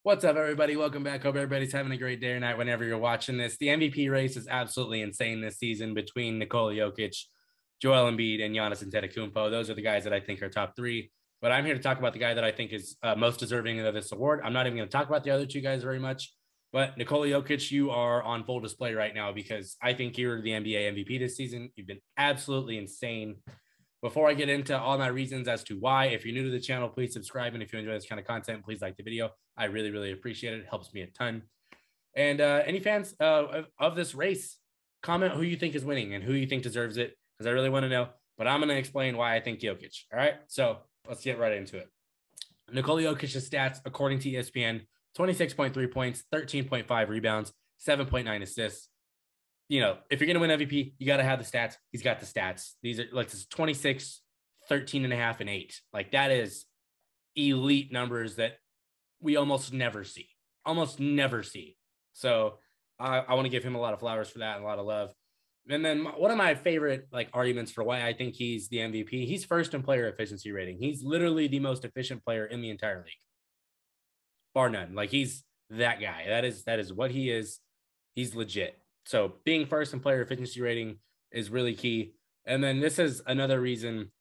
What's up, everybody? Welcome back. Hope everybody's having a great day or night whenever you're watching this. The MVP race is absolutely insane this season between Nikola Jokic, Joel Embiid, and Giannis Antetokounmpo. Those are the guys that I think are top three. But I'm here to talk about the guy that I think is most deserving of this award. I'm not even going to talk about the other two guys very much. But Nikola Jokic, you are on full display right now because I think you're the NBA MVP this season. You've been absolutely insane. Before I get into all my reasons as to why, if you're new to the channel, please subscribe. And if you enjoy this kind of content, please like the video. I really, really appreciate it. It helps me a ton. And any fans of this race, comment who you think is winning and who you think deserves it, because I really want to know. But I'm going to explain why I think Jokic. All right, so let's get right into it. Nikola Jokic's stats, according to ESPN, 26.3 points, 13.5 rebounds, 7.9 assists. You know, if you're going to win MVP, you got to have the stats. He's got the stats. These are like this 26, 13 and a half, and 8. Like that is elite numbers that we almost never see. So I want to give him a lot of flowers for that and a lot of love. And then one of my favorite arguments for why I think he's the MVP, he's first in player efficiency rating. He's literally the most efficient player in the entire league, bar none. Like he's that guy. That is what he is. He's legit. So being first in player efficiency rating is really key. And then this is another reason,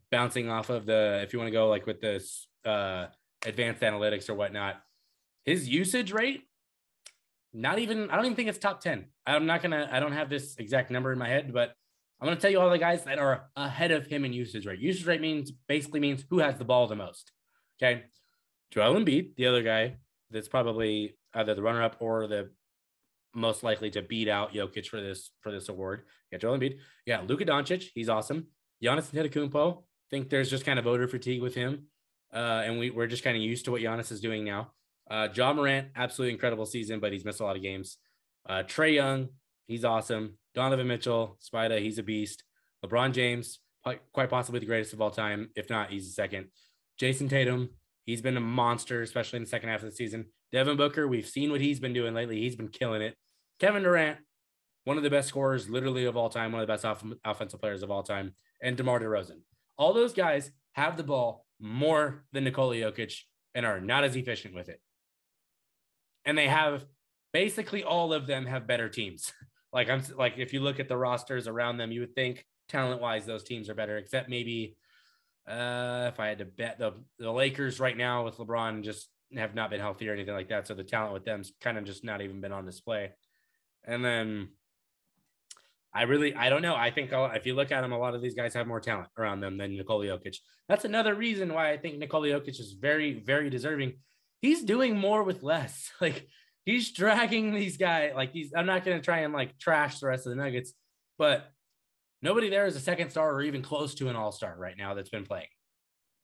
bouncing off of if you want to go with this advanced analytics or whatnot, his usage rate, I don't even think it's top 10. I don't have this exact number in my head, but I'm going to tell you all the guys that are ahead of him in usage rate. Usage rate basically means who has the ball the most. Okay. Joel Embiid, the other guy that's probably either the runner-up or the most likely to beat out Jokic for this award. Yeah, Joel Embiid. Yeah, Luka Doncic, he's awesome. Giannis Antetokounmpo, think there's just kind of voter fatigue with him, and we're just kind of used to what Giannis is doing now. Ja Morant, absolutely incredible season, but he's missed a lot of games. Trae Young, he's awesome. Donovan Mitchell, Spida, he's a beast. LeBron James, quite possibly the greatest of all time. If not, he's the second. Jason Tatum, he's been a monster, especially in the second half of the season. Devin Booker, we've seen what he's been doing lately. He's been killing it. Kevin Durant, one of the best scorers literally of all time, one of the best offensive players of all time, and DeMar DeRozan. All those guys have the ball more than Nikola Jokic and are not as efficient with it. And they have basically all of them have better teams. If you look at the rosters around them, you would think talent-wise those teams are better, except maybe if I had to bet, the Lakers right now with LeBron just have not been healthy or anything like that. So the talent with them's kind of just not even been on display. And then I don't know. I think if you look at them, a lot of these guys have more talent around them than Nikola Jokic. That's another reason why I think Nikola Jokic is very, very deserving. He's doing more with less. He's dragging these guys. I'm not going to try and trash the rest of the Nuggets, but nobody there is a second star or even close to an all-star right now that's been playing.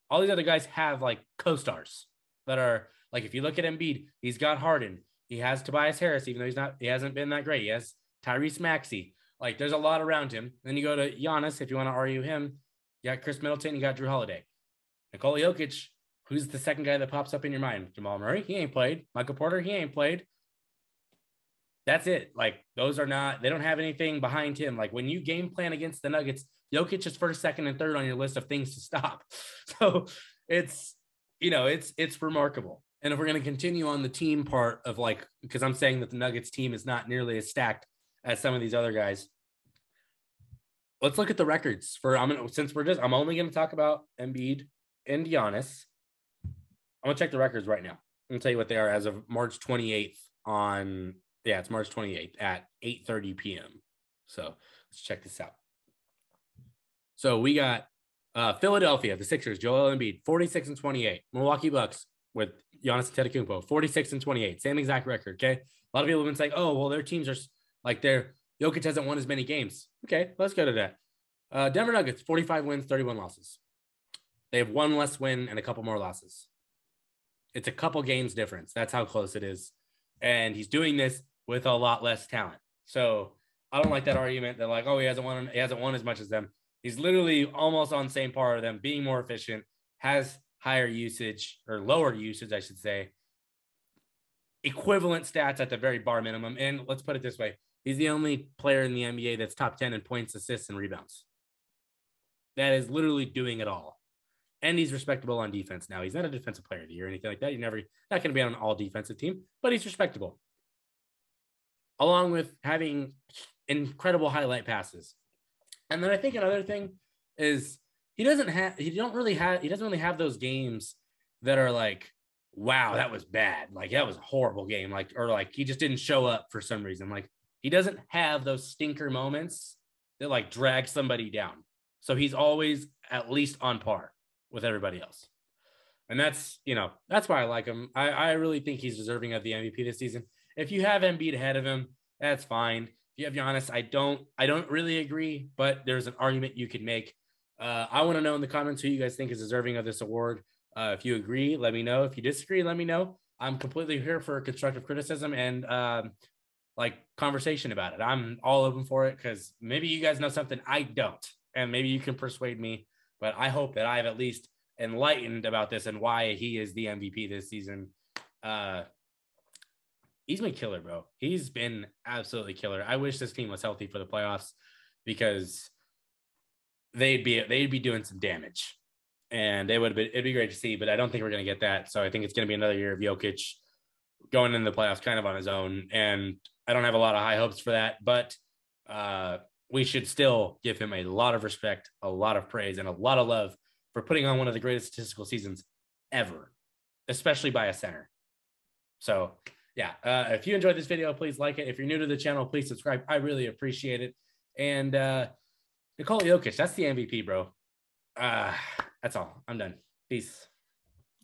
All these other guys have co-stars that are if you look at Embiid, he's got Harden. He has Tobias Harris, even though he hasn't been that great. He has Tyrese Maxey. There's a lot around him. Then you go to Giannis, if you want to argue him. You got Chris Middleton, you got Drew Holiday. Nikola Jokic, who's the second guy that pops up in your mind? Jamal Murray, he ain't played. Michael Porter, he ain't played. That's it. Those are not, they don't have anything behind him. When you game plan against the Nuggets, Jokic is first, second, and third on your list of things to stop. So it's remarkable. And if we're going to continue on the team part of because I'm saying that the Nuggets team is not nearly as stacked as some of these other guys. Let's look at the records I'm only going to talk about Embiid and Giannis. I'm going to check the records right now. I'm going to tell you what they are as of March 28th it's March 28th at 8:30 p.m. So let's check this out. So we got Philadelphia, the Sixers, Joel Embiid, 46-28. Milwaukee Bucks with Giannis Antetokounmpo, 46-28. Same exact record, okay? A lot of people have been saying, oh, well, their teams are Jokic hasn't won as many games. Okay, let's go to that. Denver Nuggets, 45 wins, 31 losses. They have one less win and a couple more losses. It's a couple games difference. That's how close it is. And he's doing this with a lot less talent. So I don't like that argument that he hasn't won as much as them. He's literally almost on the same par of them, being more efficient, has higher usage or lower usage, I should say. Equivalent stats at the very bar minimum. And let's put it this way. He's the only player in the NBA that's top 10 in points, assists, and rebounds. That is literally doing it all. And he's respectable on defense now. He's not a defensive player of the year or anything like that. You're never not going to be on an all defensive team, but he's respectable. Along with having incredible highlight passes. And then I think another thing is he doesn't really have those games that are like, wow, that was bad. Like that was a horrible game. Like, or like he just didn't show up for some reason. Like he doesn't have those stinker moments that like drag somebody down. So he's always at least on par with everybody else. And that's why I like him. I really think he's deserving of the MVP this season. If you have Embiid ahead of him, that's fine. If you have Giannis, I don't really agree, but there's an argument you could make. I want to know in the comments who you guys think is deserving of this award. If you agree, let me know. If you disagree, let me know. I'm completely here for constructive criticism and like conversation about it. I'm all open for it because maybe you guys know something I don't, and maybe you can persuade me. But I hope that I've at least enlightened about this and why he is the MVP this season. He's been killer, bro. He's been absolutely killer. I wish this team was healthy for the playoffs because they'd be doing some damage, and it'd be great to see. But I don't think we're gonna get that. So I think it's gonna be another year of Jokic going into the playoffs kind of on his own, and I don't have a lot of high hopes for that. But we should still give him a lot of respect, a lot of praise, and a lot of love for putting on one of the greatest statistical seasons ever, especially by a center. So yeah, if you enjoyed this video, please like it. If you're new to the channel, please subscribe. I really appreciate it. And Nikola Jokic, that's the MVP, bro. That's all. I'm done. Peace.